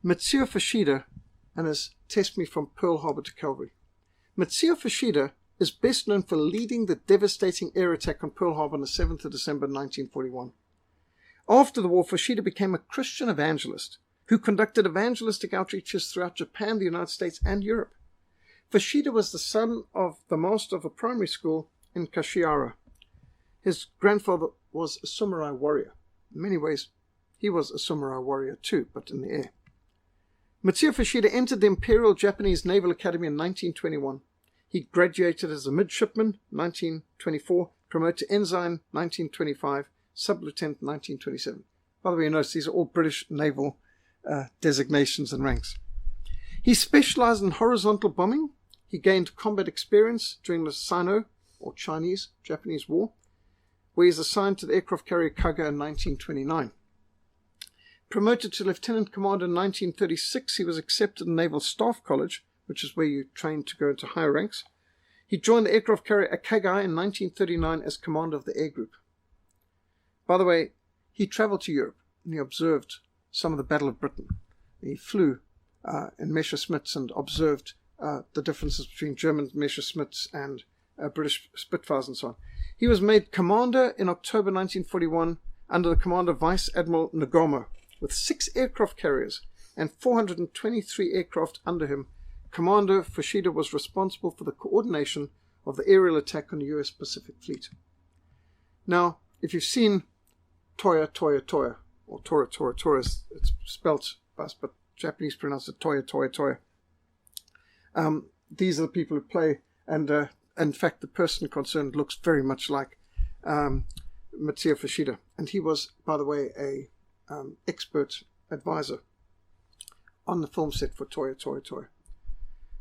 Mitsuo Fuchida and his Test Me from Pearl Harbor to Calvary. Mitsuo Fuchida is best known for leading the devastating air attack on Pearl Harbor on the 7th of December 1941. After the war, Fuchida became a Christian evangelist who conducted evangelistic outreaches throughout Japan, the United States, and Europe. Fuchida was the son of the master of a primary school in Kashiwara. His grandfather was a samurai warrior. In many ways, he was a samurai warrior too, but in the air. Mitsuo Fuchida entered the Imperial Japanese Naval Academy in 1921. He graduated as a midshipman, 1924, promoted to ensign, 1925, sub-lieutenant, 1927. By the way, you notice these are all British naval designations and ranks. He specialized in horizontal bombing. He gained combat experience during the Sino, or Chinese-Japanese War, where he was assigned to the aircraft carrier Kaga in 1929. Promoted to lieutenant commander in 1936, he was accepted in Naval Staff College, which is where you train to go into higher ranks. He joined the aircraft carrier Akagai in 1939 as commander of the air group. By the way, he traveled to Europe and he observed some of the Battle of Britain. He flew in Messerschmitts and observed the differences between German Messerschmitts and British Spitfires and so on. He was made commander in October 1941 under the command of Vice Admiral Nagomo, with 6 aircraft carriers and 423 aircraft under him. Commander Fuchida was responsible for the coordination of the aerial attack on the US Pacific Fleet. Now, if you've seen Toya, or Tora, it's spelt fast, but Japanese pronounce it Toya. These are the people who play, and in fact, the person concerned looks very much like Mitsuo Fuchida, and he was, by the way, a expert advisor on the film set for Toya.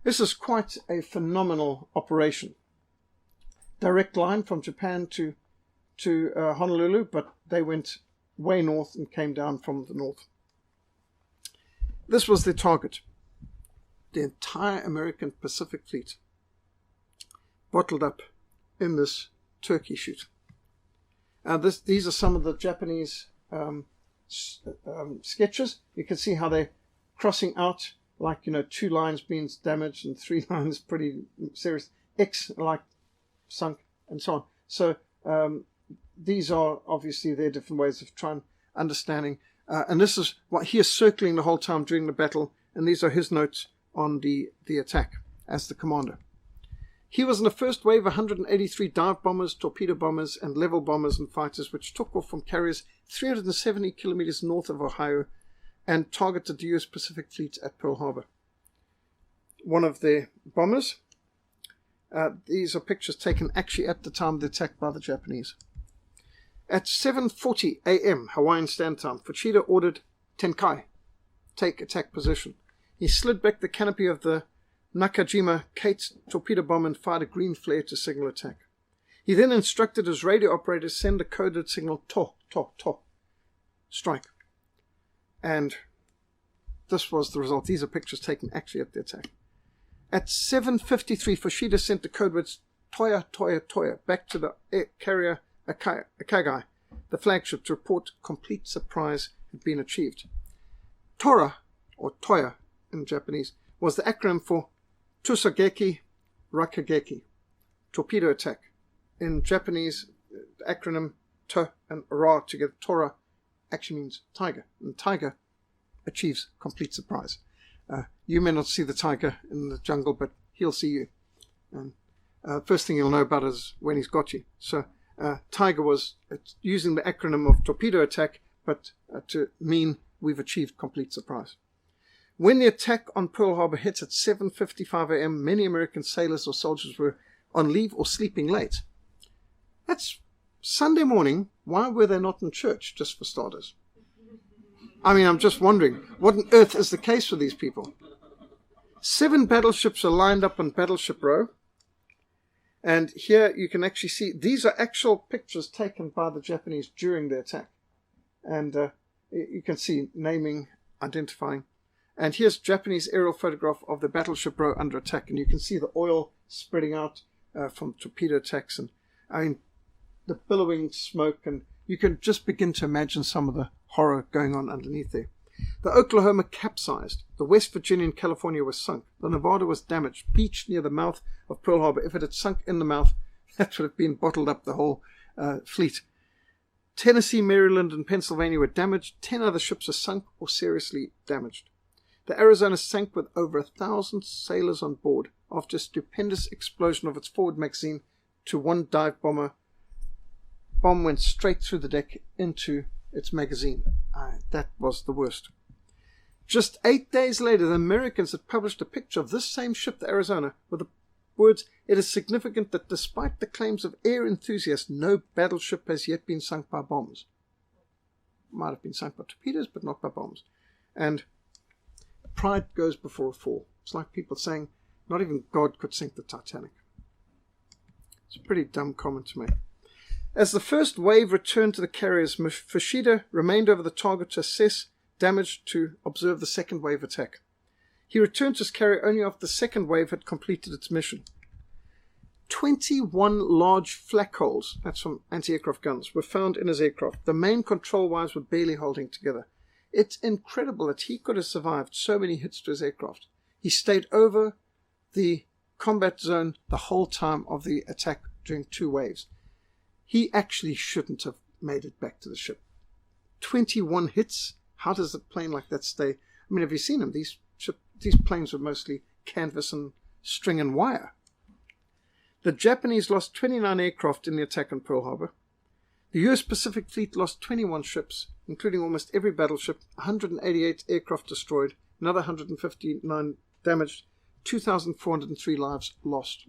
This is quite a phenomenal operation. Direct line from Japan to Honolulu, but they went way north and came down from the north. This was the target. The entire American Pacific Fleet bottled up in this turkey shoot. These are some of the Japanese sketches. You can see how they're crossing out, like, 2 lines being damaged and 3 lines pretty serious, X like sunk, and so on. So these are obviously their different ways of trying understanding. And this is what he is circling the whole time during the battle, and these are his notes on the attack as the commander. He was in the first wave of 183 dive bombers, torpedo bombers, and level bombers and fighters, which took off from carriers 370 kilometers north of Ohio and targeted the US Pacific Fleet at Pearl Harbor. One of the bombers, these are pictures taken actually at the time of the attack by the Japanese. At 7:40 a.m. Hawaiian Standard Time, Fuchida ordered Tenkai, take attack position. He slid back the canopy of the Nakajima Kate torpedo bomber and fired a green flare to signal attack. He then instructed his radio operator to send a coded signal to, strike. And this was the result. These are pictures taken actually at the attack. At 7:53, Fuchida sent the code words Toya back to the air carrier Akagai, the flagship, to report complete surprise had been achieved. Tora, or Toya in Japanese, was the acronym for Tusageki Rakageki, torpedo attack. In Japanese, the acronym T and Ra together, Tora, actually means tiger, and tiger achieves complete surprise. You may not see the tiger in the jungle, but he'll see you. And first thing you'll know about it is when he's got you. So tiger was using the acronym of torpedo attack, but to mean we've achieved complete surprise. When the attack on Pearl Harbor hit at 7:55 a.m., many American sailors or soldiers were on leave or sleeping late. That's Sunday morning. Why were they not in church, just for starters? I mean, I'm just wondering, what on earth is the case with these people? 7 battleships are lined up on Battleship Row. And here you can actually see, these are actual pictures taken by the Japanese during the attack. And you can see naming, identifying. And here's Japanese aerial photograph of the Battleship Row under attack. And you can see the oil spreading out from torpedo attacks. And I mean, the billowing smoke. And you can just begin to imagine some of the horror going on underneath there. The Oklahoma capsized. The West Virginia and California were sunk. The Nevada was damaged, beached near the mouth of Pearl Harbor. If it had sunk in the mouth, that would have been bottled up the whole fleet. Tennessee, Maryland, and Pennsylvania were damaged. 10 other ships were sunk or seriously damaged. The Arizona sank with over 1,000 sailors on board after a stupendous explosion of its forward magazine to one dive bomber. Bomb went straight through the deck into its magazine. That was the worst. Just 8 days later, the Americans had published a picture of this same ship, the Arizona, with the words, "It is significant that despite the claims of air enthusiasts, no battleship has yet been sunk by bombs." Might have been sunk by torpedoes, but not by bombs. And pride goes before a fall. It's like people saying, not even God could sink the Titanic. It's a pretty dumb comment to make. As the first wave returned to the carriers, Fuchida remained over the target to assess damage to observe the second wave attack. He returned to his carrier only after the second wave had completed its mission. 21 large flak holes, that's from anti-aircraft guns, were found in his aircraft. The main control wires were barely holding together. It's incredible that he could have survived so many hits to his aircraft. He stayed over the combat zone the whole time of the attack during 2 waves. He actually shouldn't have made it back to the ship. 21 hits? How does a plane like that stay? I mean, have you seen them? These planes were mostly canvas and string and wire. The Japanese lost 29 aircraft in the attack on Pearl Harbor. The US Pacific Fleet lost 21 ships, including almost every battleship, 188 aircraft destroyed, another 159 damaged, 2,403 lives lost.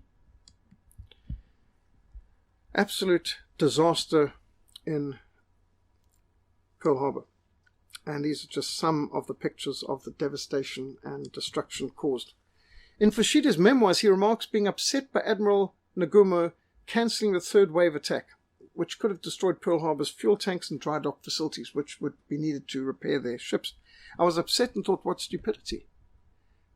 Absolute disaster in Pearl Harbor. And these are just some of the pictures of the devastation and destruction caused. In Fushida's memoirs, he remarks being upset by Admiral Nagumo cancelling the third wave attack, which could have destroyed Pearl Harbor's fuel tanks and dry dock facilities, which would be needed to repair their ships. "I was upset and thought, what stupidity.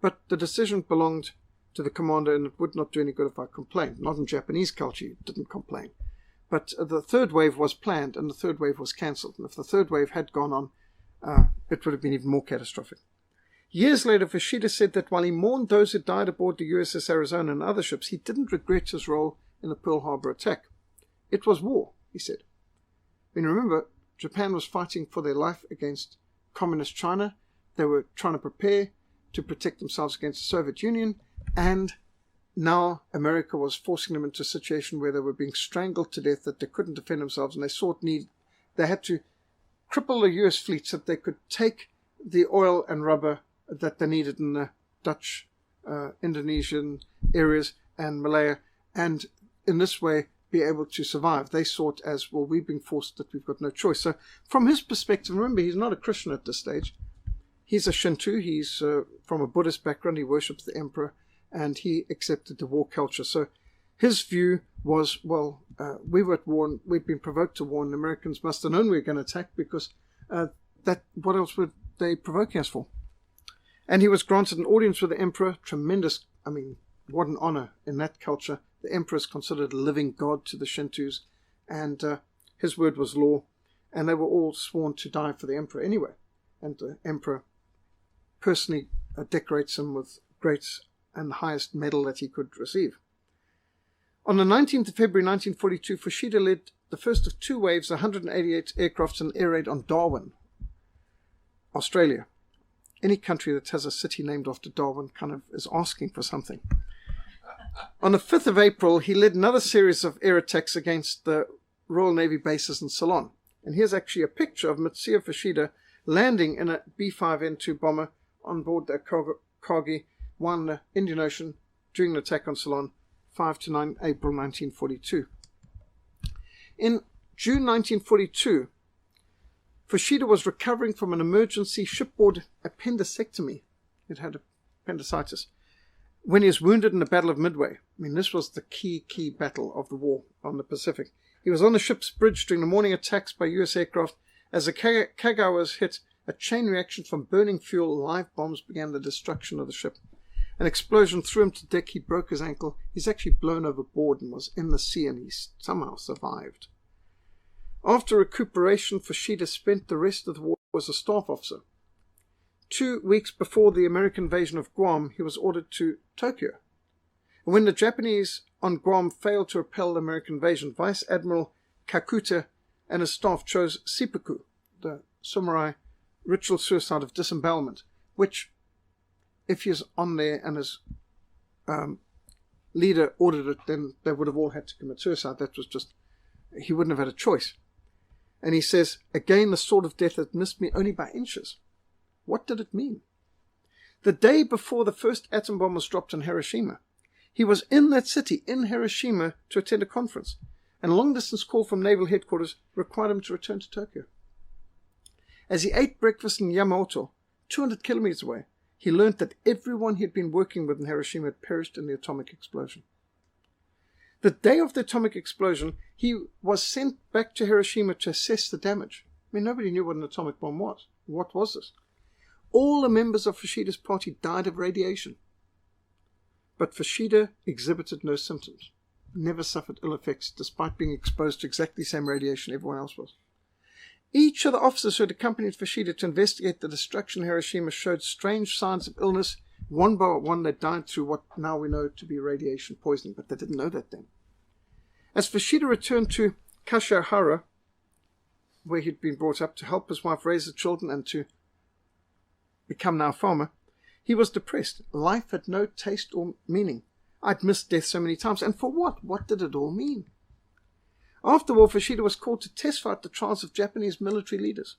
But the decision belonged to the commander, and it would not do any good if I complained." Not in Japanese culture, you didn't complain. But the third wave was planned, and the third wave was cancelled. And if the third wave had gone on, it would have been even more catastrophic. Years later, Fuchida said that while he mourned those who died aboard the USS Arizona and other ships, he didn't regret his role in the Pearl Harbor attack. It was war, he said. I mean, remember, Japan was fighting for their life against communist China. They were trying to prepare to protect themselves against the Soviet Union, and now America was forcing them into a situation where they were being strangled to death, that they couldn't defend themselves, and they had to cripple the US fleet so that they could take the oil and rubber that they needed in the Dutch, Indonesian areas and Malaya, and in this way be able to survive. They saw it as, well, we've been forced, that we've got no choice. So from his perspective, remember, he's not a Christian at this stage. He's a Shinto. He's from a Buddhist background. He worships the emperor, and he accepted the war culture. So his view was, well, we were at war, and we'd been provoked to war, and the Americans must have known we were going to attack, because what else were they provoking us for? And he was granted an audience with the emperor. Tremendous, I mean, what an honor in that culture. The emperor is considered a living god to the Shintos, and his word was law, and they were all sworn to die for the emperor anyway. And the emperor personally decorates him with great and the highest medal that he could receive. On the 19th of February 1942, Fuchida led the first of 2 waves, 188 aircraft, in an air raid on Darwin, Australia. Any country that has a city named after Darwin kind of is asking for something. On the 5th of April, he led another series of air attacks against the Royal Navy bases in Ceylon. And here's actually a picture of Mitsuo Fuchida landing in a B-5N2 bomber on board the Calvary in the Indian Ocean during an attack on Ceylon, 5 to 9 April 1942. In June 1942, Fuchida was recovering from an emergency shipboard appendectomy. It had appendicitis. When he was wounded in the Battle of Midway. I mean, this was the key battle of the war on the Pacific. He was on the ship's bridge during the morning attacks by US aircraft. As the Kaga was hit, a chain reaction from burning fuel, live bombs began the destruction of the ship. An explosion threw him to deck. He broke his ankle. He's actually blown overboard and was in the sea, and he somehow survived. After recuperation, Fuchida spent the rest of the war as a staff officer. 2 weeks before the American invasion of Guam, he was ordered to Tokyo. And when the Japanese on Guam failed to repel the American invasion, Vice Admiral Kakuta and his staff chose seppuku, the samurai ritual suicide of disembowelment, which, if he's on there and his leader ordered it, then they would have all had to commit suicide. That was just, he wouldn't have had a choice. And he says, again, the sword of death had missed me only by inches. What did it mean? The day before the first atom bomb was dropped in Hiroshima, he was in that city, in Hiroshima, to attend a conference, and a long-distance call from naval headquarters required him to return to Tokyo. As he ate breakfast in Yamato, 200 kilometers away, he learned that everyone he had been working with in Hiroshima had perished in the atomic explosion. The day of the atomic explosion, he was sent back to Hiroshima to assess the damage. I mean, nobody knew what an atomic bomb was. What was this? All the members of Fushida's party died of radiation. But Fuchida exhibited no symptoms, never suffered ill effects, despite being exposed to exactly the same radiation everyone else was. Each of the officers who had accompanied Fuchida to investigate the destruction of Hiroshima showed strange signs of illness. One by one, they died through what now we know to be radiation poisoning, but they didn't know that then. As Fuchida returned to Kashihara, where he'd been brought up to help his wife raise the children and to become now a farmer, he was depressed. Life had no taste or meaning. I'd missed death so many times. And for what? What did it all mean? After all, Fuchida was called to testify at the trials of Japanese military leaders.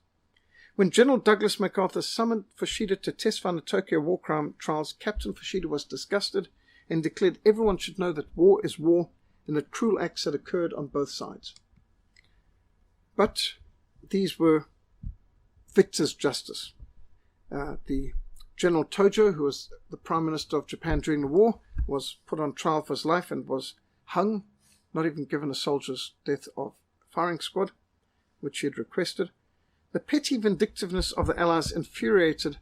When General Douglas MacArthur summoned Fuchida to testify in the Tokyo war crime trials, Captain Fuchida was disgusted and declared everyone should know that war is war and that cruel acts had occurred on both sides. But these were victor's justice. The General Tojo, who was the Prime Minister of Japan during the war, was put on trial for his life and was hung, not even given a soldier's death of firing squad, which he had requested. The petty vindictiveness of the Allies infuriated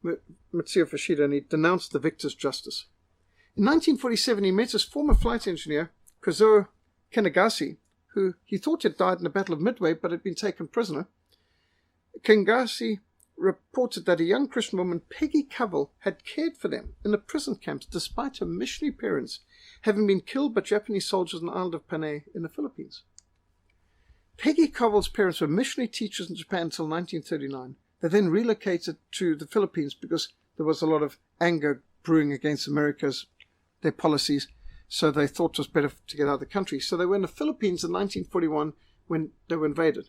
Mitsuo Fuchida, and he denounced the victor's justice. In 1947, he met his former flight engineer, Kazuo Kenagasi, who he thought had died in the Battle of Midway but had been taken prisoner. Kenagasi reported that a young Christian woman, Peggy Covell, had cared for them in the prison camps despite her missionary parents having been killed by Japanese soldiers on the island of Panay in the Philippines. Peggy Covell's parents were missionary teachers in Japan until 1939. They then relocated to the Philippines because there was a lot of anger brewing against their policies, so they thought it was better to get out of the country. So they were in the Philippines in 1941 when they were invaded.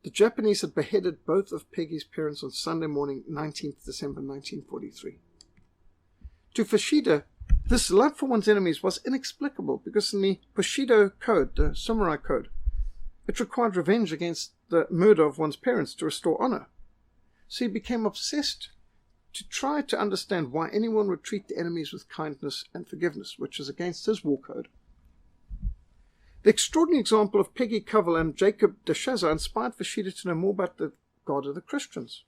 The Japanese had beheaded both of Peggy's parents on Sunday morning, 19th December 1943. To Fuchida, this love for one's enemies was inexplicable because in the Bushido Code, the samurai code, it required revenge against the murder of one's parents to restore honor. So he became obsessed to try to understand why anyone would treat the enemies with kindness and forgiveness, which is against his war code. The extraordinary example of Peggy Covell and Jacob de Chaza inspired Fuchida to know more about the God of the Christians.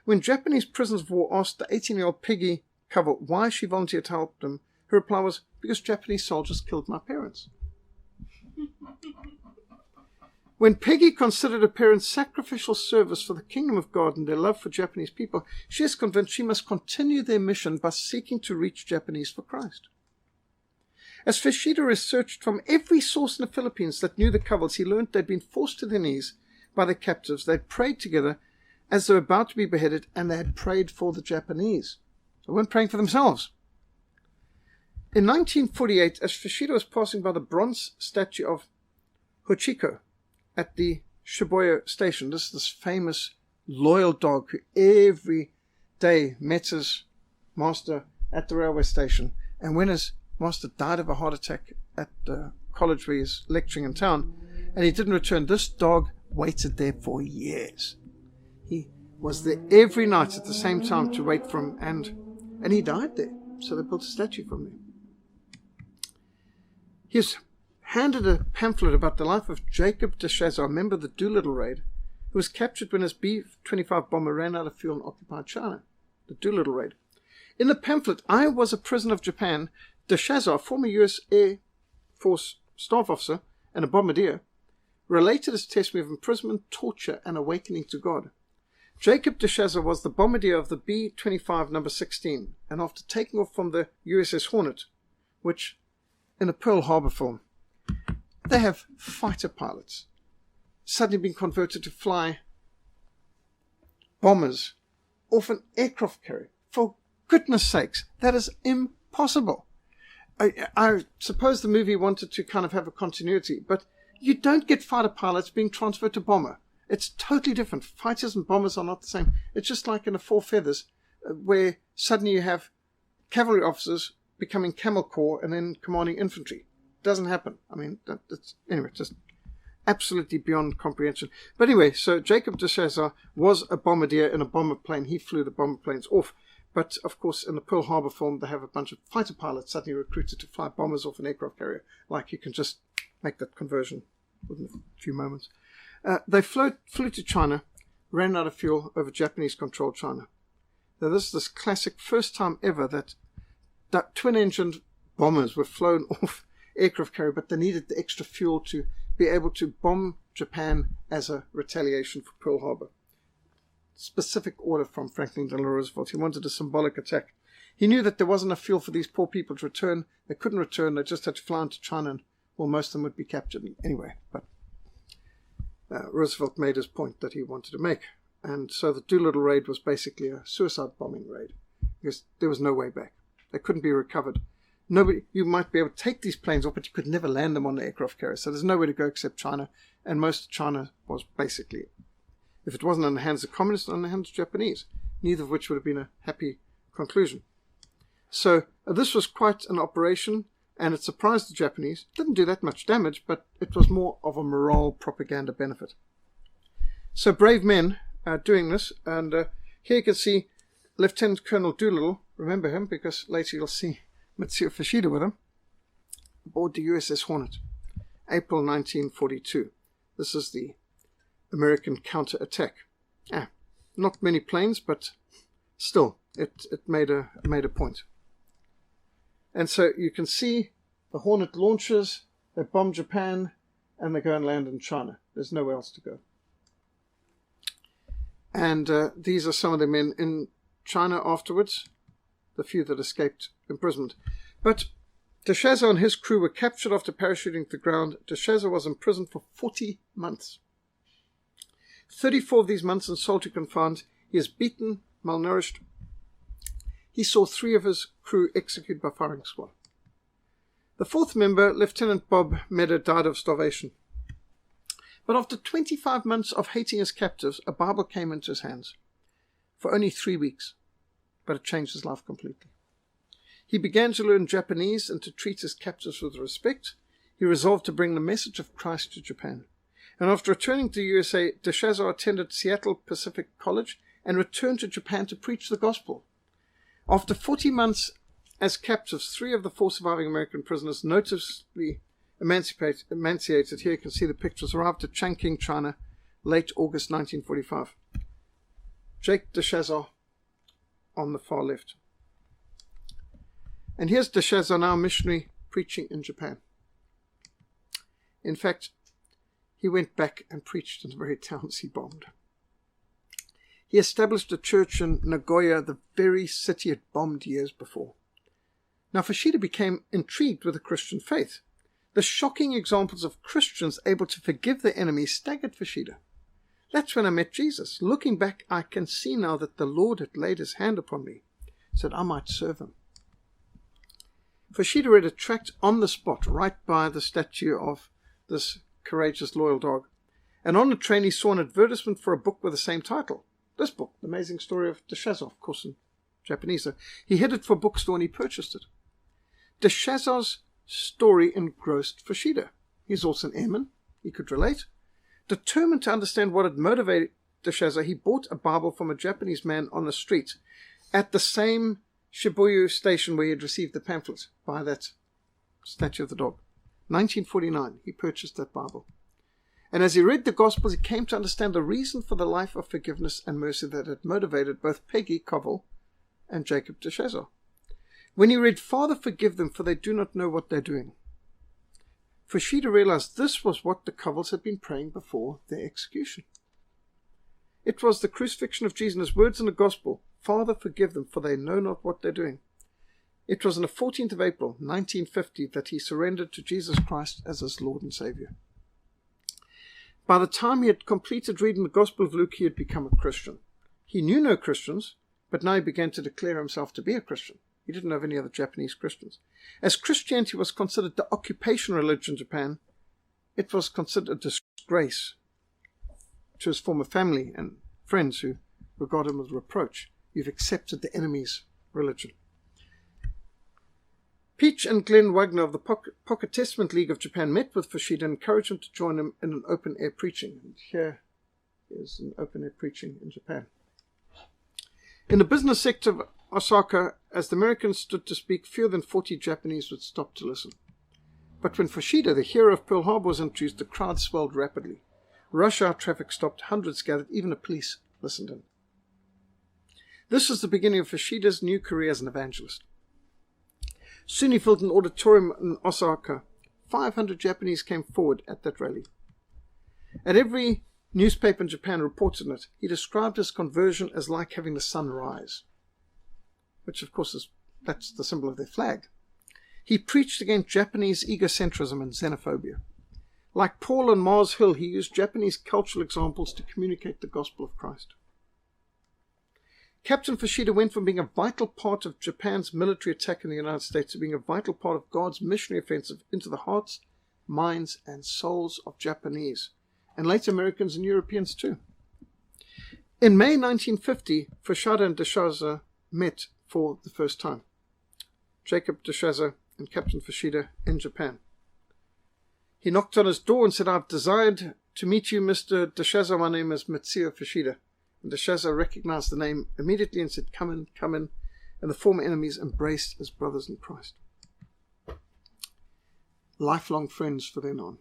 When Japanese prisoners of war asked the 18-year-old Peggy Covell why she volunteered to help them, her reply was, because Japanese soldiers killed my parents. When Peggy considered her parents' sacrificial service for the kingdom of God and their love for Japanese people, she is convinced she must continue their mission by seeking to reach Japanese for Christ. As Fuchida researched from every source in the Philippines that knew the Covells, he learned they'd been forced to their knees by their captives. They'd prayed together as they were about to be beheaded, and they had prayed for the Japanese. They weren't praying for themselves. In 1948, as Fuchida was passing by the bronze statue of Hochiko at the Shibuya station, this famous loyal dog who every day met his master at the railway station, and when his master died of a heart attack at the college where he's lecturing in town, and he didn't return, this dog waited there for years. He was there every night at the same time to wait for him, and he died there, so they built a statue from there. He was handed a pamphlet about the life of Jacob de Chaza, a member of the Doolittle raid, who was captured when his B-25 bomber ran out of fuel in occupied China. The Doolittle raid. In the pamphlet, I was a prisoner of Japan. De Chaza, a former U.S. Air Force staff officer and a bombardier, related his testimony of imprisonment, torture, and awakening to God. Jacob de Chazer was the bombardier of the B-25 number 16, and after taking off from the USS Hornet, which, in a Pearl Harbor film, they have fighter pilots, suddenly been converted to fly bombers off an aircraft carrier. For goodness sakes, that is impossible. I suppose the movie wanted to kind of have a continuity, but you don't get fighter pilots being transferred to bomber. It's totally different. Fighters and bombers are not the same. It's just like in a Four Feathers, where suddenly you have cavalry officers becoming Camel Corps and then commanding infantry. Doesn't happen. I mean, anyway, just absolutely beyond comprehension. But anyway, so Jacob de Chazer was a bombardier in a bomber plane. He flew the bomber planes off. But, of course, in the Pearl Harbor film, they have a bunch of fighter pilots suddenly recruited to fly bombers off an aircraft carrier. Like, you can just make that conversion within a few moments. They flew to China, ran out of fuel over Japanese-controlled China. Now, this is this classic first time ever that twin-engined bombers were flown off aircraft carrier, but they needed the extra fuel to be able to bomb Japan as a retaliation for Pearl Harbor. Specific order from Franklin Delano Roosevelt. He wanted a symbolic attack. He knew that there wasn't enough fuel for these poor people to return. They couldn't return. They just had to fly into China, and, well, most of them would be captured anyway. But Roosevelt made his point that he wanted to make. And so the Doolittle raid was basically a suicide bombing raid, because there was no way back. They couldn't be recovered. You might be able to take these planes off, but you could never land them on the aircraft carrier. So there's nowhere to go except China. And most of China was basically, if it wasn't in the hands of communists, in the hands of Japanese, neither of which would have been a happy conclusion. So this was quite an operation, and it surprised the Japanese. It didn't do that much damage, but it was more of a morale propaganda benefit. So brave men are doing this, and here you can see Lieutenant Colonel Doolittle. Remember him, because later you'll see Mitsuo Fuchida with him, aboard the USS Hornet, April 1942. This is the American counterattack. Not many planes, but still, it made a point. And so you can see the Hornet launches, they bomb Japan, and they go and land in China. There's nowhere else to go. And these are some of the men in China afterwards, the few that escaped imprisonment. But de Chazer and his crew were captured after parachuting to the ground. De Chazer was imprisoned for 40 months. 34 of these months in solitary confinement. He is beaten, malnourished. He saw 3 of his crew executed by firing squad. The 4th member, Lieutenant Bob Medder, died of starvation. But after 25 months of hating his captives, a Bible came into his hands. For only 3 weeks. But it changed his life completely. He began to learn Japanese and to treat his captives with respect. He resolved to bring the message of Christ to Japan. And after returning to the USA, de Chazer attended Seattle Pacific College and returned to Japan to preach the gospel. After 40 months as captives, 3 of the 4 surviving American prisoners, noticeably emancipated, here you can see the pictures, arrived at Changking, China, late August 1945. Jake de Chazer on the far left. And here's de Chazer, now missionary, preaching in Japan. In fact, he went back and preached in the very towns he bombed. He established a church in Nagoya, the very city it bombed years before. Now Fuchida became intrigued with the Christian faith. The shocking examples of Christians able to forgive their enemies staggered Fuchida. That's when I met Jesus. Looking back, I can see now that the Lord had laid his hand upon me, so that I might serve him. Fuchida read a tract on the spot, right by the statue of this courageous, loyal dog. And on the train he saw an advertisement for a book with the same title. This book, The Amazing Story of de Chazer, of course in Japanese. He headed for a bookstore and he purchased it. De Chazer's story engrossed Fuchida. He's also an airman. He could relate. Determined to understand what had motivated de Chazer, he bought a Bible from a Japanese man on the street at the same Shibuya station where he had received the pamphlet by that statue of the dog. 1949, he purchased that Bible. And as he read the Gospels, he came to understand the reason for the life of forgiveness and mercy that had motivated both Peggy Covell and Jacob de Chazer. When he read, "Father, forgive them, for they do not know what they're doing," Fuchida realized this was what the Covells had been praying before their execution. It was the crucifixion of Jesus and his words in the gospel, "Father, forgive them, for they know not what they're doing." It was on the 14th of April, 1950, that he surrendered to Jesus Christ as his Lord and Savior. By the time he had completed reading the Gospel of Luke, he had become a Christian. He knew no Christians, but now he began to declare himself to be a Christian. He didn't know of any other Japanese Christians. As Christianity was considered the occupation religion in Japan, it was considered a disgrace to his former family and friends who regarded him with reproach. You've accepted the enemy's religion. Peach and Glenn Wagner of the Pocket Testament League of Japan met with Fuchida and encouraged him to join him in an open-air preaching. And here is an open-air preaching in Japan. In the business sector of Osaka, as the Americans stood to speak, fewer than 40 Japanese would stop to listen. But when Fuchida, the hero of Pearl Harbor, was introduced, the crowd swelled rapidly. Rush hour traffic stopped, hundreds gathered, even the police listened in. This was the beginning of Fushida's new career as an evangelist. Soon he filled an auditorium in Osaka. 500 Japanese came forward at that rally. And every newspaper in Japan reported on it. He described his conversion as like having the sun rise, which of course that's the symbol of their flag. He preached against Japanese egocentrism and xenophobia. Like Paul on Mars Hill, he used Japanese cultural examples to communicate the gospel of Christ. Captain Fuchida went from being a vital part of Japan's military attack in the United States to being a vital part of God's missionary offensive into the hearts, minds, and souls of Japanese, and later Americans and Europeans too. In May 1950, Fuchida and de Chaza met for the first time. Jacob de Chaza and Captain Fuchida in Japan. He knocked on his door and said, "I've desired to meet you, Mr. de Chaza. My name is Mitsuo Fuchida." And de Chaza recognized the name immediately and said, "Come in, come in." And the former enemies embraced as brothers in Christ. Lifelong friends for then on.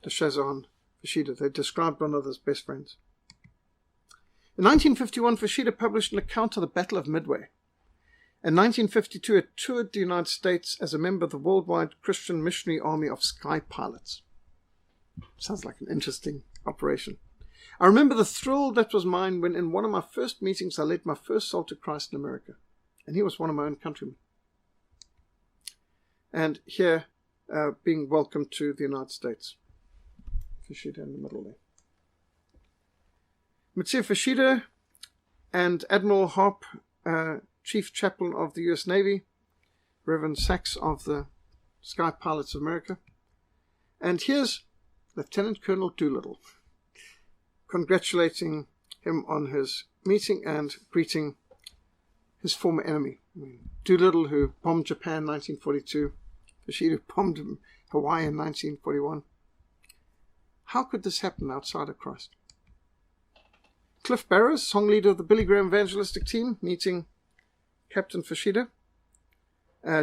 De Chaza and Fuchida, they described one another as best friends. In 1951, Fuchida published an account of the Battle of Midway. In 1952, it toured the United States as a member of the Worldwide Christian Missionary Army of Sky Pilots. Sounds like an interesting operation. I remember the thrill that was mine when in one of my first meetings I led my first soul to Christ in America. And he was one of my own countrymen. And here, being welcomed to the United States. Fuchida in the middle there. Mitsuo Fuchida and Admiral Harp, Chief Chaplain of the U.S. Navy, Reverend Sachs of the Sky Pilots of America. And here's Lieutenant Colonel Doolittle, congratulating him on his meeting and greeting his former enemy. Doolittle, who bombed Japan in 1942, Fuchida bombed Hawaii in 1941. How could this happen outside of Christ? Cliff Barrows, song leader of the Billy Graham evangelistic team, meeting Captain Fuchida.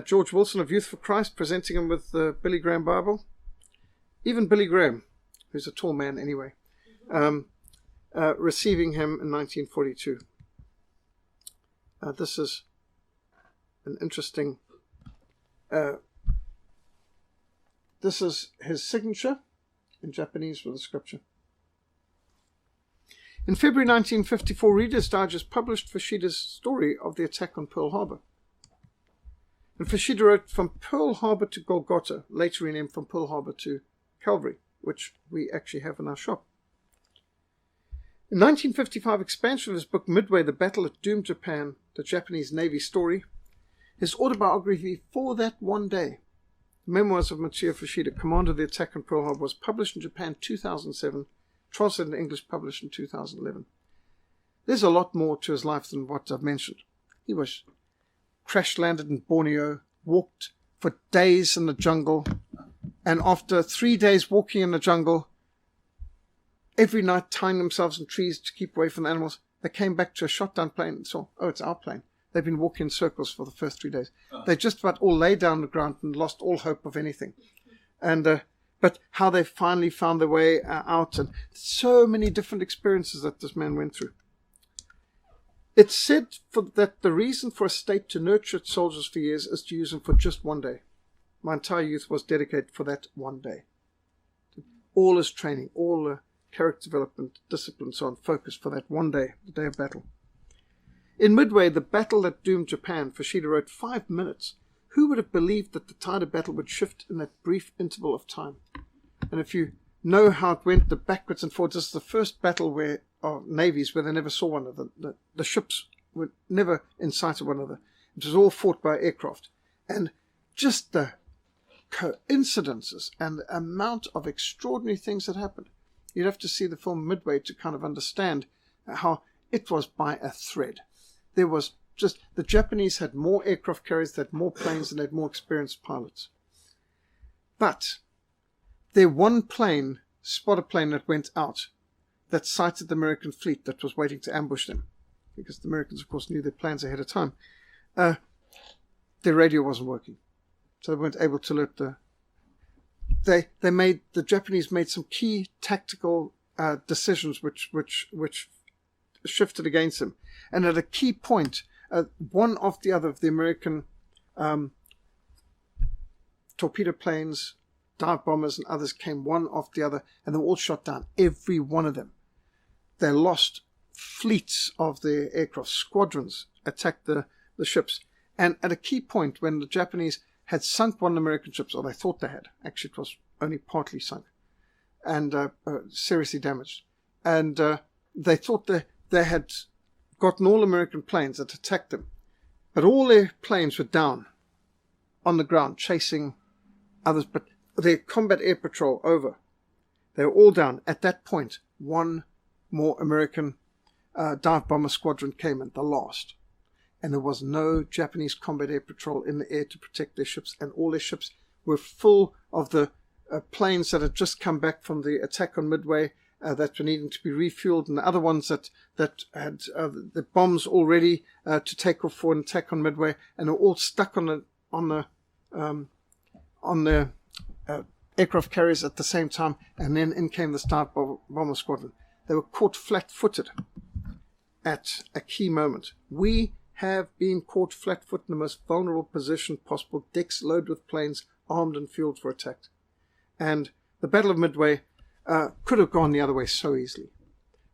George Wilson of Youth for Christ, presenting him with the Billy Graham Bible. Even Billy Graham, who's a tall man anyway, receiving him in 1942. This is an interesting... this is his signature in Japanese with the scripture. In February 1954, Reader's Digest published Fushida's story of the attack on Pearl Harbor. And Fuchida wrote, "From Pearl Harbor to Golgotha," later renamed "From Pearl Harbor to Calvary," which we actually have in our shop. In 1955, expansion of his book Midway, The Battle that Doomed Japan, the Japanese Navy Story, his autobiography For That One Day, Memoirs of Mitsuo Fuchida, Commander of the Attack on Pearl Harbor, was published in Japan 2007, translated in English, published in 2011. There's a lot more to his life than what I've mentioned. He was crash-landed in Borneo, walked for days in the jungle, and after 3 days walking in the jungle, every night tying themselves in trees to keep away from the animals, they came back to a shot-down plane and saw, oh, it's our plane. They've been walking in circles for the first 3 days. They just about all lay down on the ground and lost all hope of anything. And but how they finally found their way out, and so many different experiences that this man went through. It's said that the reason for a state to nurture its soldiers for years is to use them for just one day. My entire youth was dedicated for that one day. All his training, all the character development, discipline, so on, focus for that one day, the day of battle. In Midway, the battle that doomed Japan, Fuchida wrote, 5 minutes. Who would have believed that the tide of battle would shift in that brief interval of time? And if you know how it went, the backwards and forwards, this is the first battle where navies where they never saw one another. The ships were never in sight of one another. It was all fought by aircraft. And just the coincidences and the amount of extraordinary things that happened. You'd have to see the film Midway to kind of understand how it was by a thread. There was just, the Japanese had more aircraft carriers, they had more planes, and they had more experienced pilots. But their one plane, spotter plane that went out, that sighted the American fleet that was waiting to ambush them, because the Americans, of course, knew their plans ahead of time, their radio wasn't working. So they weren't able to alert the Japanese made some key tactical decisions which shifted against them. And at a key point, one after the other of the American torpedo planes, dive bombers and others came one after the other, and they were all shot down, every one of them. They lost fleets of their aircraft, squadrons attacked the ships. And at a key point, when the Japanese had sunk one of the American ships, or they thought they had, actually it was only partly sunk, and seriously damaged. And they thought they had gotten all American planes that attacked them, but all their planes were down on the ground chasing others, but their combat air patrol over. They were all down. At that point, one more American dive bomber squadron came in, the last. And there was no Japanese combat air patrol in the air to protect their ships, and all their ships were full of the planes that had just come back from the attack on Midway that were needing to be refueled, and the other ones that had the bombs all ready to take off for an attack on Midway, and they were all stuck on the aircraft carriers at the same time, and then in came the Star Bomber Squadron. They were caught flat-footed at a key moment. We have been caught flat-footed in the most vulnerable position possible, decks loaded with planes, armed and fueled for attack. And the Battle of Midway could have gone the other way so easily.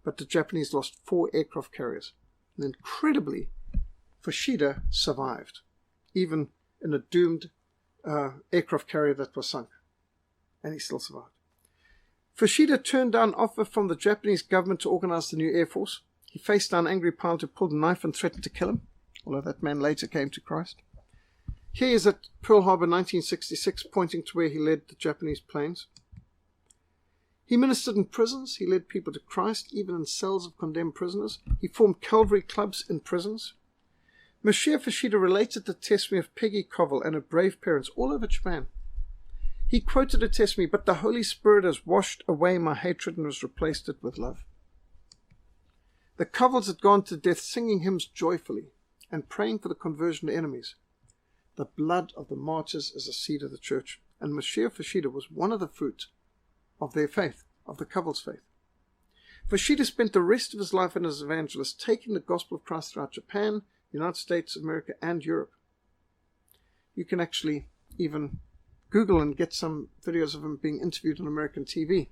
But the Japanese lost 4 aircraft carriers. And incredibly, Fuchida survived, even in a doomed aircraft carrier that was sunk. And he still survived. Fuchida turned down an offer from the Japanese government to organize the new air force. He faced down an angry pilot who pulled a knife and threatened to kill him, although that man later came to Christ. Here he is at Pearl Harbor 1966, pointing to where he led the Japanese planes. He ministered in prisons. He led people to Christ, even in cells of condemned prisoners. He formed Calvary clubs in prisons. Mitsuo Fuchida related the testimony of Peggy Covell and her brave parents all over Japan. He quoted a testimony, "But the Holy Spirit has washed away my hatred and has replaced it with love." The Covells had gone to death singing hymns joyfully and praying for the conversion of enemies. The blood of the martyrs is the seed of the church, and Mitsuo Fuchida was one of the fruit of their faith, of the Covells' faith. Fuchida spent the rest of his life as an evangelist, taking the gospel of Christ throughout Japan, United States, America, and Europe. You can actually even Google and get some videos of him being interviewed on American TV.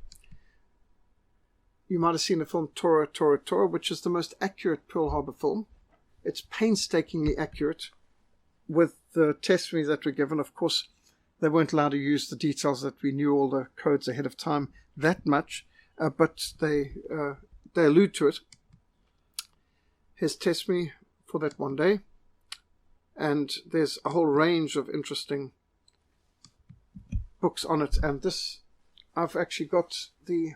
You might have seen the film Tora, Tora, Tora, which is the most accurate Pearl Harbor film. It's painstakingly accurate with the testimonies that were given. Of course, they weren't allowed to use the details that we knew all the codes ahead of time that much, but they allude to it. His testimony for that one day. And there's a whole range of interesting books on it. And this, I've actually got the...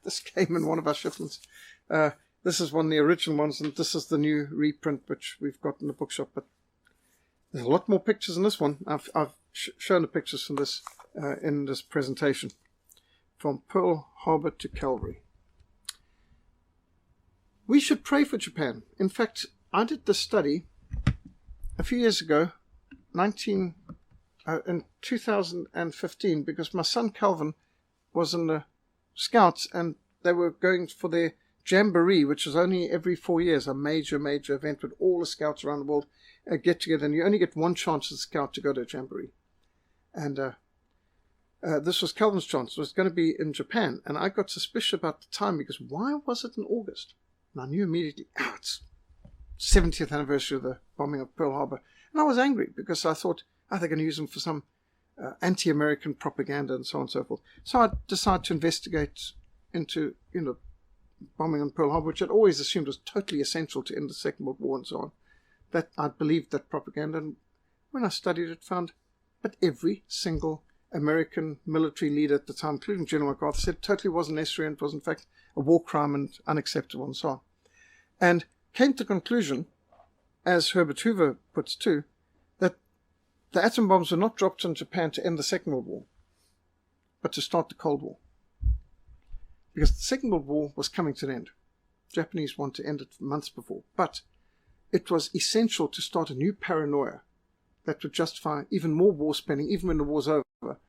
this came in one of our shipments. This is one of the original ones, and this is the new reprint which we've got in the bookshop. But there's a lot more pictures in this one. I've shown the pictures from this in this presentation. From Pearl Harbor to Calvary. We should pray for Japan. In fact, I did this study a few years ago, in 2015, because my son Calvin was in the Scouts, and they were going for their jamboree, which is only every 4 years, a major event with all the Scouts around the world get together, and you only get one chance as a Scout to go to a jamboree. And this was Calvin's chance, was going to be in Japan. And I got suspicious about the time because why was it in August? And I knew immediately, it's 70th anniversary of the bombing of Pearl Harbor. And I was angry because I thought, they're going to use them for some anti-American propaganda and so on and so forth. So I decided to investigate into, bombing on Pearl Harbor, which I'd always assumed was totally essential to end the Second World War and so on. That I believed that propaganda. And when I studied it, found that every single American military leader at the time, including General MacArthur, said it totally wasn't necessary and it was in fact a war crime and unacceptable and so on. And came to the conclusion, as Herbert Hoover puts too, that the atom bombs were not dropped on Japan to end the Second World War, but to start the Cold War. Because the Second World War was coming to an end. Japanese wanted to end it months before. But it was essential to start a new paranoia that would justify even more war spending, even when the war's over.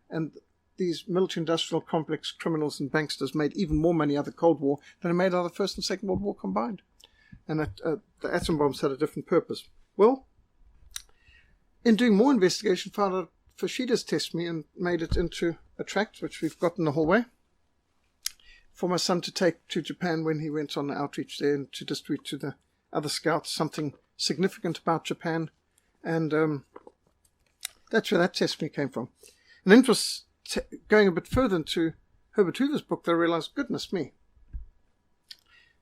And these military-industrial complex criminals and banksters made even more money out of the Cold War than they made out of the First and Second World War combined. And that, the atom bombs had a different purpose. Well, in doing more investigation, found out Fuchida's testimony and made it into a tract, which we've got in the hallway, for my son to take to Japan when he went on the outreach there and to distribute to the other scouts something significant about Japan. And that's where that testimony came from. And then it was going a bit further into Herbert Hoover's book that I realized, goodness me.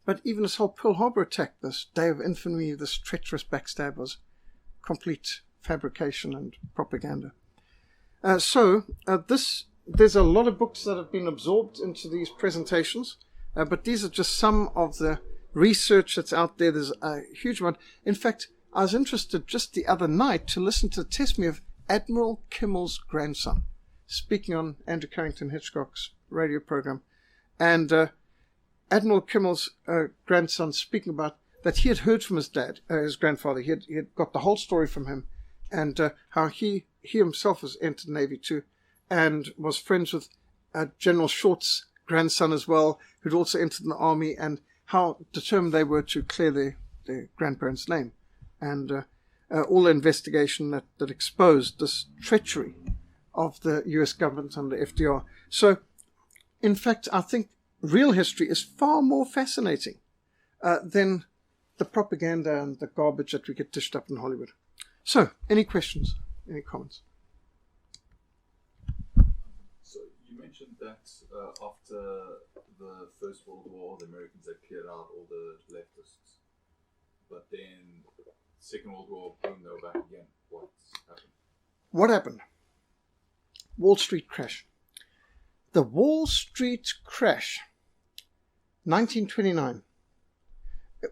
But even this whole Pearl Harbor attack, this day of infamy, this treacherous backstab was complete fabrication and propaganda. There's a lot of books that have been absorbed into these presentations, but these are just some of the research that's out there. There's a huge amount. In fact, I was interested just the other night to listen to the testimony of Admiral Kimmel's grandson, speaking on Andrew Carrington Hitchcock's radio program. And Admiral Kimmel's grandson speaking about that he had heard from his dad, his grandfather. He had got the whole story from him, and how he himself has entered the Navy too, and was friends with General Short's grandson as well, who'd also entered in the Army, and how determined they were to clear their grandparents' name. And all the investigation that exposed this treachery of the US government under FDR. So, in fact, I think real history is far more fascinating than the propaganda and the garbage that we get dished up in Hollywood. So, any questions? Any comments? So, you mentioned that after the First World War, the Americans had cleared out all the leftists. But then, Second World War, boom, they were back again. What happened? What happened? Wall Street crash. The Wall Street crash, 1929.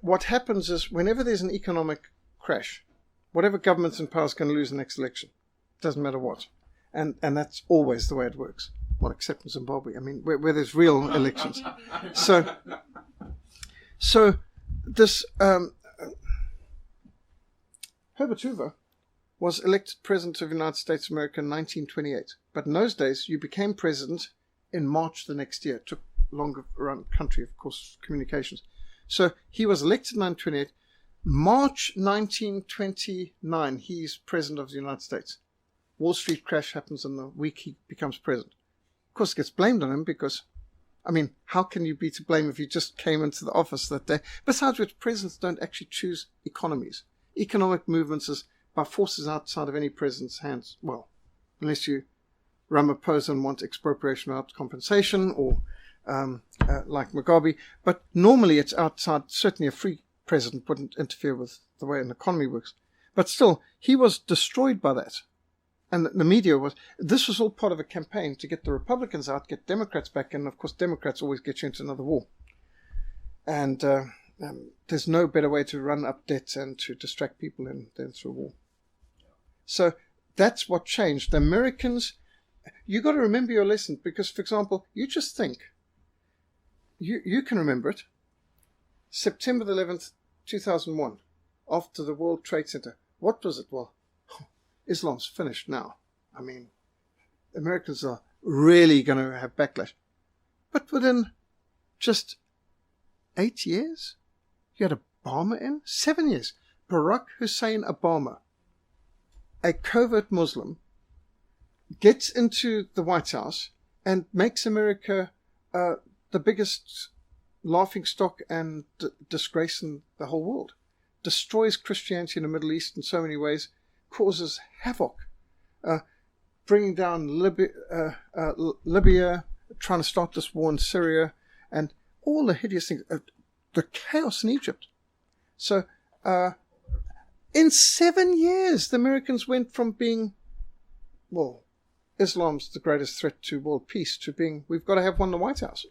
What happens is, whenever there's an economic crash, whatever government's in power is going to lose the next election. Doesn't matter what. And that's always the way it works. Well, except in Zimbabwe. I mean, where there's real elections. So this Herbert Hoover was elected President of the United States of America in 1928. But in those days, you became President in March the next year. It took longer around the country, of course, communications. So he was elected in 1928. March 1929, he's President of the United States. Wall Street crash happens in the week he becomes President. Of course, it gets blamed on him because, I mean, how can you be to blame if you just came into the office that day? Besides which, presidents don't actually choose economies. Economic movements is by forces outside of any president's hands. Well, unless you Ramaphosa and want expropriation without compensation, or like Mugabe. But normally it's outside. Certainly a free president wouldn't interfere with the way an economy works. But still, he was destroyed by that. And the media was, this was all part of a campaign to get the Republicans out, get Democrats back in. Of course, Democrats always get you into another war. And there's no better way to run up debt and to distract people than through war. So that's what changed. The Americans, you got to remember your lesson, because, for example, you just think, you can remember it, September the 11th, 2001, after the World Trade Center. What was it? Well, Islam's finished now. I mean, Americans are really going to have backlash. But within just 8 years, you had Obama in? 7 years. Barack Hussein Obama, a covert Muslim, gets into the White House and makes America the biggest laughingstock and disgrace in the whole world. Destroys Christianity in the Middle East in so many ways, causes havoc, bringing down Libya, trying to start this war in Syria, and all the hideous things, the chaos in Egypt. So in 7 years, the Americans went from being, well, Islam's the greatest threat to world peace, to being, we've got to have one in the White House.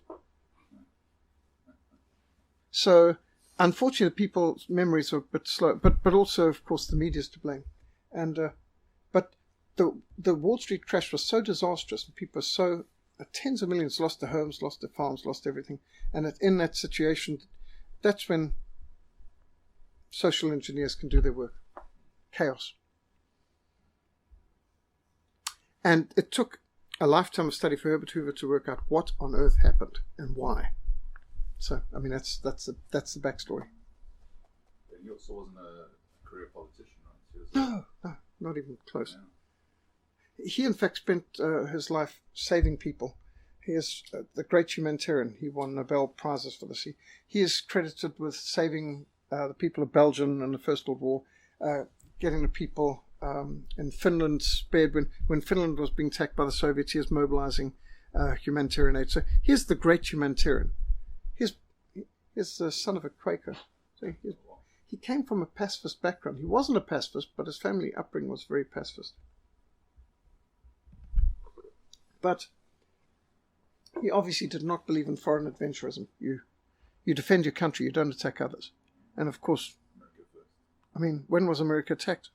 So, unfortunately, people's memories are a bit slow, but also, of course, the media's to blame. And but the Wall Street crash was so disastrous, and people were so, tens of millions lost their homes, lost their farms, lost everything. And in that situation, that's when social engineers can do their work. Chaos. And it took a lifetime of study for Herbert Hoover to work out what on earth happened and why. So, I mean, that's the backstory. He also wasn't a career politician, right? No, not even close. Yeah. He, in fact, spent his life saving people. He is the great humanitarian. He won Nobel Prizes for this. He is credited with saving the people of Belgium in the First World War, getting the people in Finland spared. When Finland was being attacked by the Soviets, he was mobilizing humanitarian aid. So he's the great humanitarian. He's the son of a Quaker. So he came from a pacifist background. He wasn't a pacifist, but his family upbringing was very pacifist. But he obviously did not believe in foreign adventurism. You defend your country, you don't attack others. And of course, I mean, when was America attacked?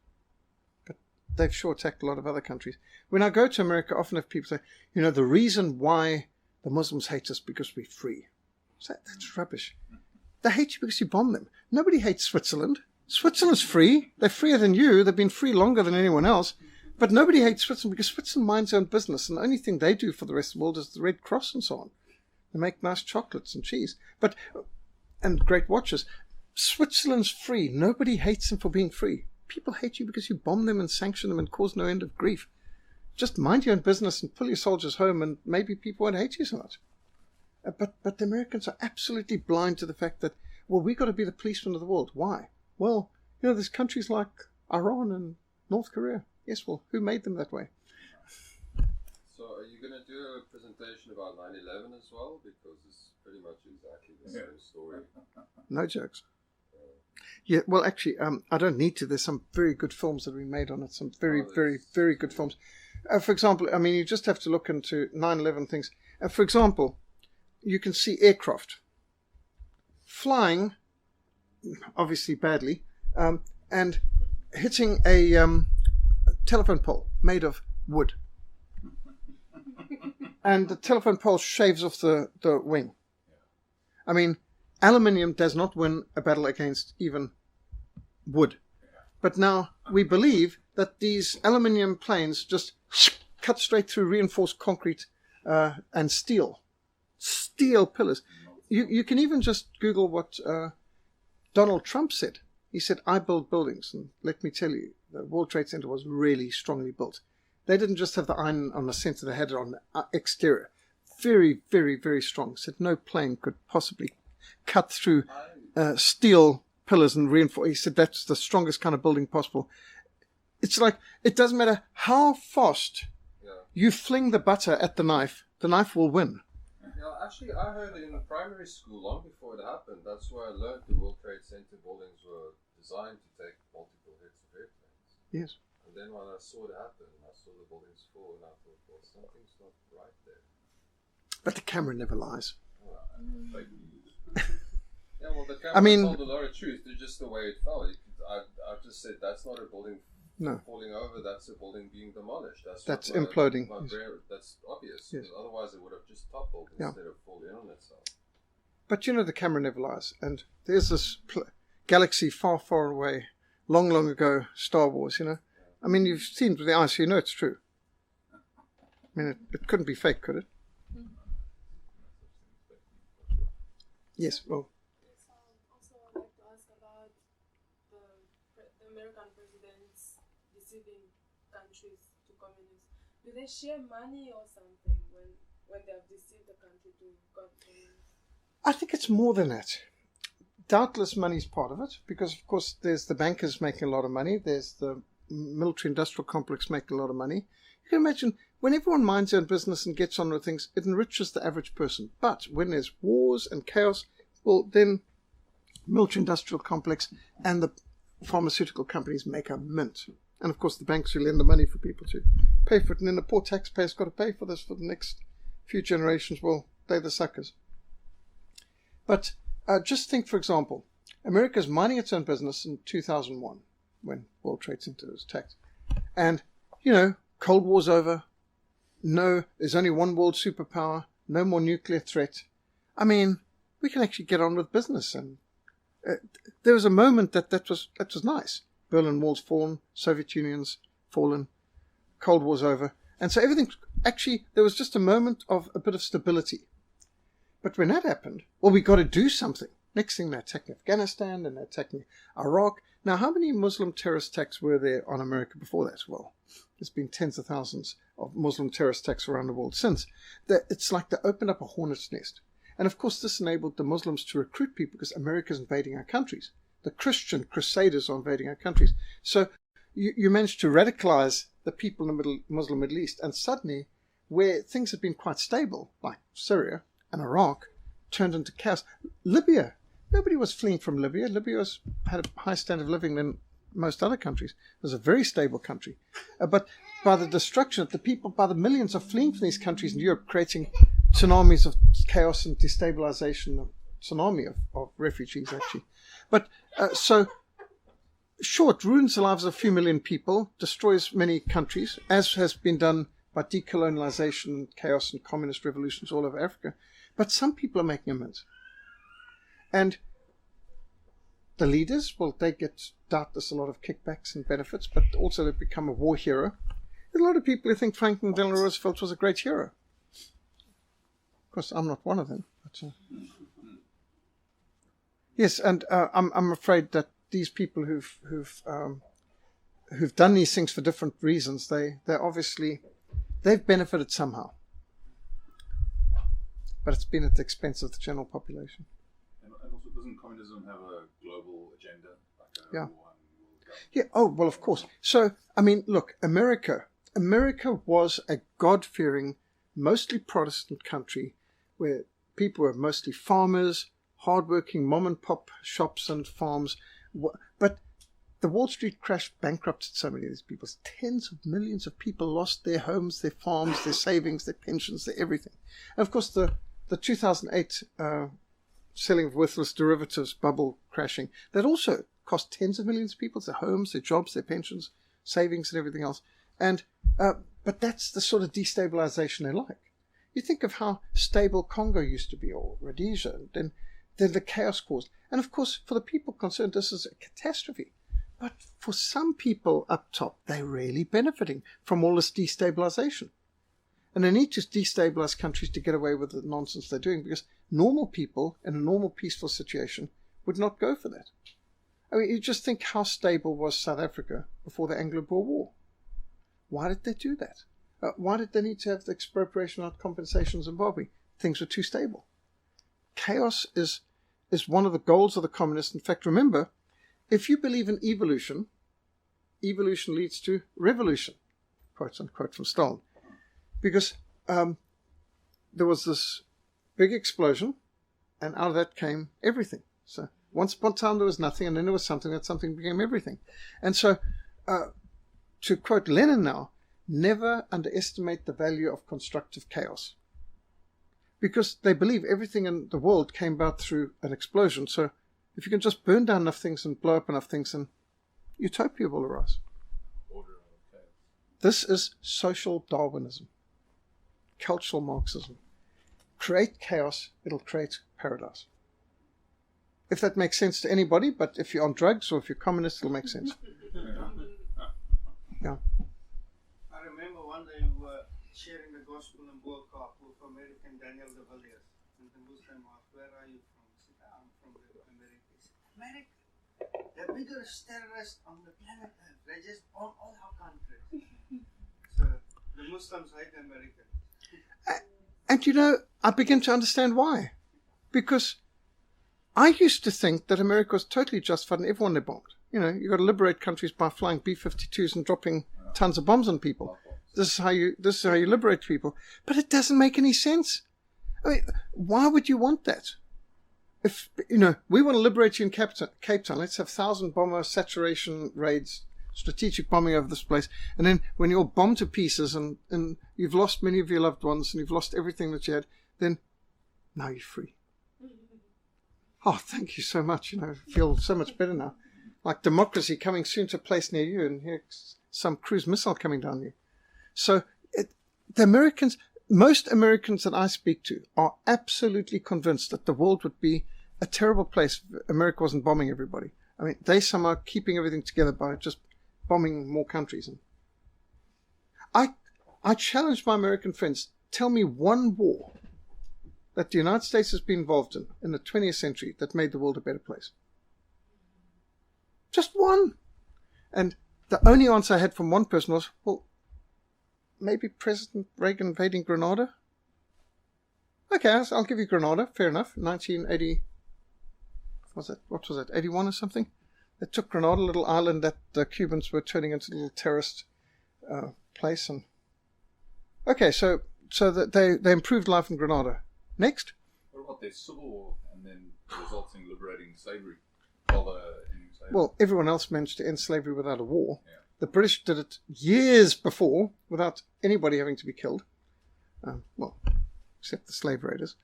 But they've sure attacked a lot of other countries. When I go to America, I often have people say, the reason why the Muslims hate us because we're free. So that's rubbish. They hate you because you bomb them. Nobody hates Switzerland. Switzerland's free. They're freer than you. They've been free longer than anyone else. But nobody hates Switzerland because Switzerland minds their own business. And the only thing they do for the rest of the world is the Red Cross and so on. They make nice chocolates and cheese. And great watches. Switzerland's free. Nobody hates them for being free. People hate you because you bomb them and sanction them and cause no end of grief. Just mind your own business and pull your soldiers home and maybe people won't hate you so much. But the Americans are absolutely blind to the fact that, well, we've got to be the policemen of the world. Why? Well, there's countries like Iran and North Korea. Yes, well, who made them that way? So are you going to do a presentation about 9/11 as well? Because it's pretty much exactly the same story. No jokes. Yeah, well, actually, I don't need to. There's some very good films that have been made on it. Some very, very, very good films. For example, I mean, you just have to look into 9/11 things. For example, you can see aircraft flying, obviously badly, and hitting a telephone pole made of wood. And the telephone pole shaves off the wing. I mean, aluminium does not win a battle against even wood. But now we believe that these aluminium planes just cut straight through reinforced concrete and steel pillars. You can even just Google what Donald Trump said. He said, I build buildings. And let me tell you, the World Trade Center was really strongly built. They didn't just have the iron on the center, they had it on the exterior. Very, very, very strong. Said no plane could possibly cut through steel pillars and reinforce. He said that's the strongest kind of building possible. It's like, it doesn't matter how fast you fling the butter at the knife will win. Yeah, actually, I heard it in primary school long before it happened. That's where I learned the World Trade Center buildings were designed to take multiple hits of airplanes. Yes. And then when I saw it happen, I saw the buildings fall, and I thought, well, something's not right there. But the camera never lies. Yeah, well, the camera told a lot of truth. It's just the way it fell. I just said that's not a building falling over. That's a building being demolished. That's imploding. That's obvious. Yes. Otherwise, it would have just toppled instead of falling on itself. But the camera never lies. And there's this galaxy far, far away, long, long ago, Star Wars, I mean, you've seen it with the eyes, so you know it's true. I mean, it couldn't be fake, could it? Yes, well. Also, I'd like to ask about the American presidents deceiving countries to communists. do they share money or something when they have deceived the country to God? I think it's more than that. Doubtless money is part of it, because of course there's the bankers making a lot of money, there's the military industrial complex making a lot of money. You can imagine when everyone minds their own business and gets on with things, it enriches the average person. But when there's wars and chaos, well, then military industrial complex and the pharmaceutical companies make a mint. And of course the banks who lend the money for people to pay for it, and then the poor taxpayer's got to pay for this for the next few generations. Well, they're the suckers. But just think, for example, America's minding its own business in 2001 when World Trade Center was attacked. And, Cold War's over. No, there's only one world superpower. No more nuclear threat. I mean, we can actually get on with business. And there was a moment that was nice. Berlin Wall's fallen, Soviet Union's fallen, Cold War's over. And so everything, actually, there was just a moment of a bit of stability. But when that happened, well, we got to do something. Next thing, they're attacking Afghanistan and they're attacking Iraq. Now, how many Muslim terrorist attacks were there on America before that? Well, there's been tens of thousands of Muslim terrorist attacks around the world since. It's like they opened up a hornet's nest. And of course, this enabled the Muslims to recruit people because America's invading our countries. The Christian crusaders are invading our countries. So you managed to radicalize the people in the Muslim Middle East. And suddenly, where things had been quite stable, like Syria and Iraq, turned into chaos. Libya. Nobody was fleeing from Libya. Libya had a high standard of living than most other countries. It was a very stable country. But by the destruction of the people, by the millions of fleeing from these countries in Europe, creating tsunamis of chaos and destabilization, a tsunami of refugees, actually. But so, sure, it ruins the lives of a few million people, destroys many countries, as has been done by decolonialization, chaos, and communist revolutions all over Africa. But some people are making amends. And the leaders, well, they get doubtless a lot of kickbacks and benefits, but also they become a war hero. There's a lot of people who think Franklin Delano Roosevelt was a great hero. Of course, I'm not one of them. But, yes, and I'm afraid that these people who've done these things for different reasons, they've benefited somehow. But it's been at the expense of the general population. And also, doesn't communism have a global agenda? Like Yeah. one world Yeah, oh, well, of course. So, I mean, look, America was a God-fearing, mostly Protestant country where people were mostly farmers, hardworking mom-and-pop shops and farms. But the Wall Street crash bankrupted so many of these people. Tens of millions of people lost their homes, their farms, their savings, their pensions, their everything. And, of course, the 2008 selling of worthless derivatives bubble crashing, that also cost tens of millions of people their homes, their jobs, their pensions, savings, and everything else. And but that's the sort of destabilization they like. You think of how stable Congo used to be, or Rhodesia, and then the chaos caused. And of course, for the people concerned, this is a catastrophe. But for some people up top, they're really benefiting from all this destabilization. And they need to destabilize countries to get away with the nonsense they're doing, because normal people in a normal peaceful situation would not go for that. I mean, you just think how stable was South Africa before the Anglo-Boer War. Why did they do that? Why did they need to have the expropriation of compensation in Zimbabwe? Things were too stable. Chaos is one of the goals of the communists. In fact, remember, if you believe in evolution, evolution leads to revolution, quote unquote from Stalin. Because there was this big explosion, and out of that came everything. So once upon a time there was nothing, and then there was something, that something became everything. And so, to quote Lenin now, never underestimate the value of constructive chaos. Because they believe everything in the world came about through an explosion. So if you can just burn down enough things and blow up enough things, then utopia will arise. order of chaos. This is social Darwinism, cultural Marxism. Create chaos, it'll create paradise. If that makes sense to anybody, but if you're on drugs or if you're communist, it'll make sense. Yeah. I remember one day we were sharing the gospel in World Cup with American Daniel de Villiers. And the Muslim asked, "Where are you from?" He said, "I'm from the America." He said, "America? The biggest terrorists on the planet Earth. They just bomb all our countries." So the Muslims hate Americans. And you know, I begin to understand why. Because I used to think that America was totally justified in everyone they bombed. You know, you've got to liberate countries by flying B-52s and dropping tons of bombs on people. This is how you liberate people. But it doesn't make any sense. I mean, why would you want that? If, you know, we want to liberate you in Cape Town, let's have 1,000 bomber saturation raids, strategic bombing over this place. And then when you're bombed to pieces and you've lost many of your loved ones and you've lost everything that you had, then now you're free. Oh, thank you so much. You know, I feel so much better now. Like democracy coming soon to a place near you, and here's some cruise missile coming down you. So the Americans, most Americans that I speak to are absolutely convinced that the world would be a terrible place if America wasn't bombing everybody. I mean, they somehow keeping everything together by just bombing more countries. And I challenge my American friends, tell me one war that the United States has been involved in the 20th century that made the world a better place. Just one. And the only answer I had from one person was, well, maybe President Reagan invading Grenada? Okay, I'll give you Grenada. Fair enough. 1980, what was it, 81 or something? They took Grenada, a little island that the Cubans were turning into a little terrorist place. And okay, so that they improved life in Grenada. Next. What about their civil war and then resulting liberating slavery? Ending slavery? Well, everyone else managed to end slavery without a war. Yeah. The British did it years before without anybody having to be killed. Well, except the slave raiders.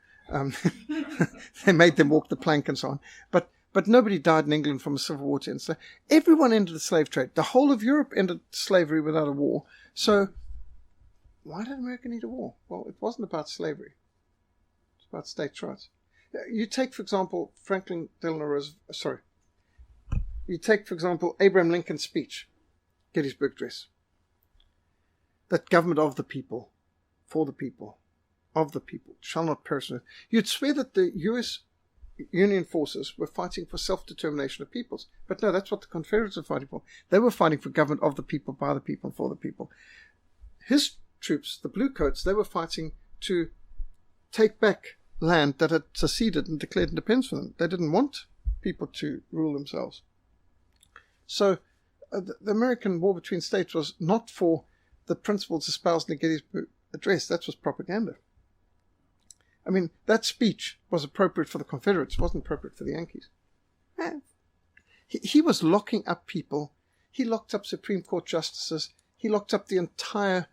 They made them walk the plank and so on. But nobody died in England from a civil war to end slavery. Everyone ended the slave trade. The whole of Europe ended slavery without a war. So why did America need a war? Well, it wasn't about slavery. It's about states' rights. You take, for example, you take, for example, Abraham Lincoln's speech, Gettysburg Address. That government of the people, for the people, of the people, shall not perish. You'd swear that the U.S. Union forces were fighting for self-determination of peoples. But no, that's what the Confederates were fighting for. They were fighting for government of the people, by the people, and for the people. His troops, the Bluecoats, they were fighting to take back land that had seceded and declared independence for them. They didn't want people to rule themselves. So the American war between states was not for the principles espoused in the Gettysburg Address. That was propaganda. I mean, that speech was appropriate for the Confederates. It wasn't appropriate for the Yankees. He was locking up people. He locked up Supreme Court justices. He locked up the entire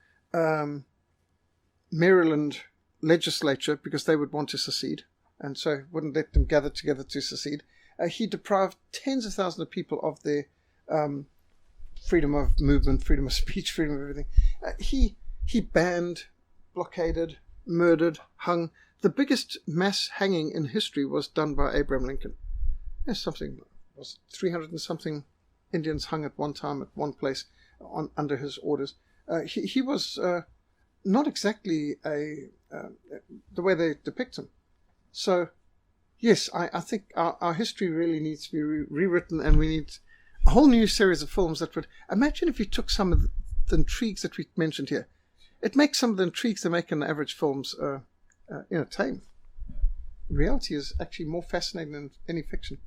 Maryland legislature because they would want to secede, and so wouldn't let them gather together to secede. He deprived tens of thousands of people of their freedom of movement, freedom of speech, freedom of everything. He banned, blockaded, murdered, hung. The biggest mass hanging in history was done by Abraham Lincoln. There's was 300 and something Indians hung at one time at one place under his orders. He was not exactly the way they depict him. So, yes, I think our history really needs to be rewritten, and we need a whole new series of films that would... Imagine if you took some of the intrigues that we mentioned here. It makes some of the intrigues they make in the average films tame. Reality is actually more fascinating than any fiction.